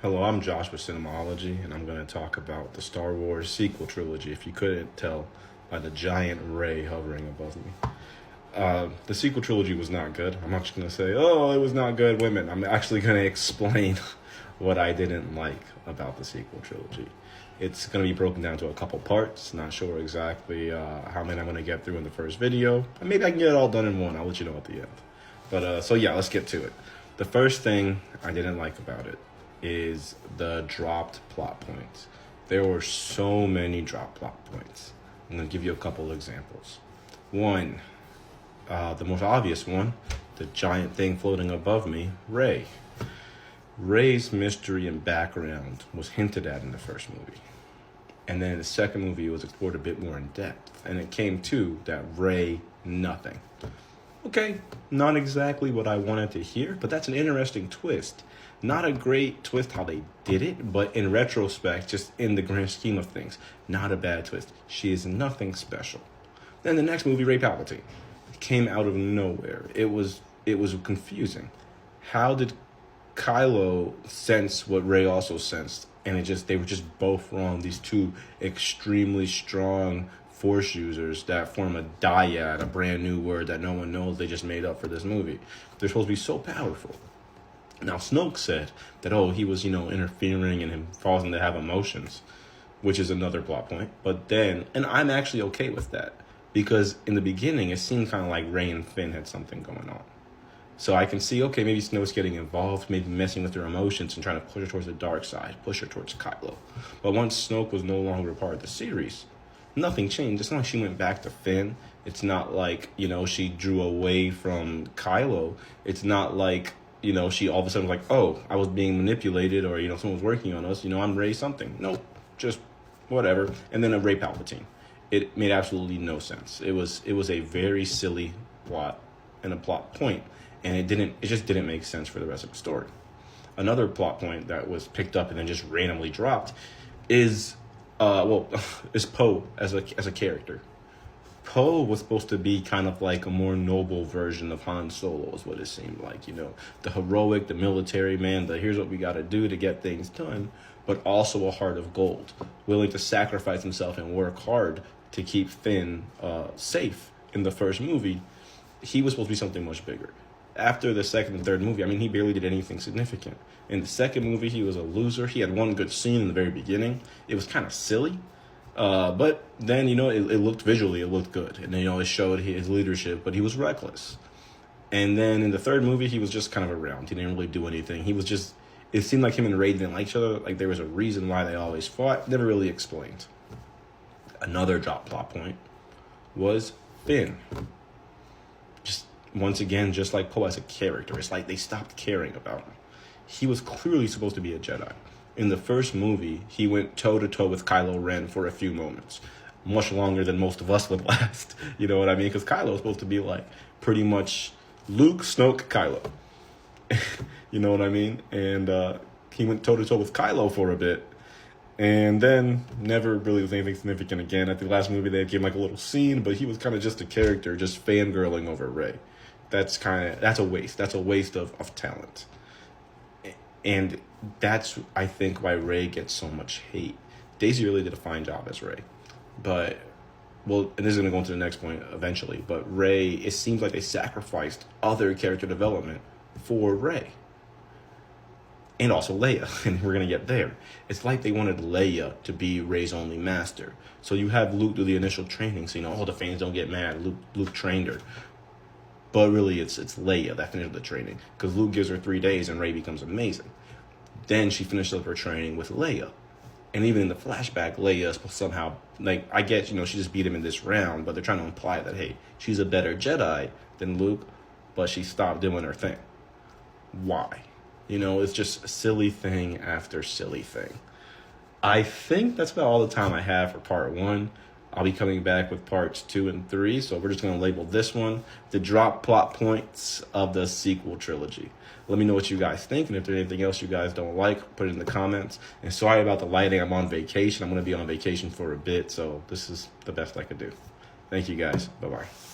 Hello, I'm Josh with Cinemology, and I'm going to talk about the Star Wars sequel trilogy, if you couldn't tell by the giant Rey hovering above me. The sequel trilogy was not good. I'm not just going to say, oh, it was not good, women. I'm actually going to explain what I didn't like about the sequel trilogy. It's going to be broken down to a couple parts. Not sure exactly how many I'm going to get through in the first video. Maybe I can get it all done in one. I'll let you know at the end. But so yeah, let's get to it. The first thing I didn't like about it is the dropped plot points. There were so many dropped plot points. I'm going to give you a couple examples. One, the most obvious one, the giant thing floating above me, Rey. Rey's mystery and background was hinted at in the first movie. And then in the second movie, it was explored a bit more in depth. And it came to that Rey, nothing. Okay, not exactly what I wanted to hear, but that's an interesting twist. Not a great twist how they did it, but in retrospect, just in the grand scheme of things, not a bad twist. She is nothing special. Then the next movie, Rey Palpatine, came out of nowhere. It was confusing. How did Kylo sense what Rey also sensed? And they were just both wrong. These two extremely strong Force users that form a dyad, a brand new word that no one knows, they just made up for this movie. They're supposed to be so powerful. Now, Snoke said that, he was, interfering and him causing to have emotions, which is another plot point. But then, and I'm actually okay with that, because in the beginning, it seemed kind of like Rey and Finn had something going on. So I can see, okay, maybe Snoke's getting involved, maybe messing with her emotions and trying to push her towards the dark side, push her towards Kylo. But once Snoke was no longer a part of the series, nothing changed. It's not like she went back to Finn. It's not like, she drew away from Kylo. It's not like, she all of a sudden was like, oh, I was being manipulated, or, someone was working on us. I'm Rey something. Nope, just whatever. And then a Rey Palpatine. It made absolutely no sense. It was a very silly plot and a plot point, and it just didn't make sense for the rest of the story. Another plot point that was picked up and then just randomly dropped is Poe as a character. Poe was supposed to be kind of like a more noble version of Han Solo, is what it seemed like. The heroic, the military man, here's what we got to do to get things done, but also a heart of gold, willing to sacrifice himself and work hard to keep Finn safe. In the first movie, he was supposed to be something much bigger. After the second and third movie, he barely did anything significant. In the second movie, he was a loser. He had one good scene in the very beginning. It was kind of silly. But then, it looked visually, it looked good. And then, it showed his leadership, but he was reckless. And then in the third movie, he was just kind of around. He didn't really do anything. It seemed like him and Rey didn't like each other. Like there was a reason why they always fought. Never really explained. Another drop plot point was Finn. Just once again, just like Poe as a character, it's like they stopped caring about him. He was clearly supposed to be a Jedi. In the first movie, he went toe-to-toe with Kylo Ren for a few moments. Much longer than most of us would last. You know what I mean? Because Kylo was supposed to be like pretty much Luke, Snoke, Kylo. You know what I mean? And he went toe-to-toe with Kylo for a bit. And then never really was anything significant again. At the last movie, they gave him like a little scene, but he was kind of just a character, just fangirling over Rey. That's a waste. That's a waste of talent. And that's, I think, why Rey gets so much hate. Daisy really did a fine job as Rey. But, and this is going to go into the next point eventually, but Rey, it seems like they sacrificed other character development for Rey. And also Leia, and we're going to get there. It's like they wanted Leia to be Rey's only master. So you have Luke do the initial training, so, the fans don't get mad. Luke trained her. But really, it's Leia that finished the training, because Luke gives her 3 days and Rey becomes amazing. Then she finished up her training with Leia. And even in the flashback, Leia somehow, I get, she just beat him in this round, but they're trying to imply that, hey, she's a better Jedi than Luke, but she stopped doing her thing. Why? It's just silly thing after silly thing. I think that's about all the time I have for part 1. I'll be coming back with parts 2 and 3, so we're just going to label this one the drop plot points of the sequel trilogy. Let me know what you guys think, and if there's anything else you guys don't like, put it in the comments. And sorry about the lighting. I'm on vacation. I'm going to be on vacation for a bit, so this is the best I could do. Thank you, guys. Bye-bye.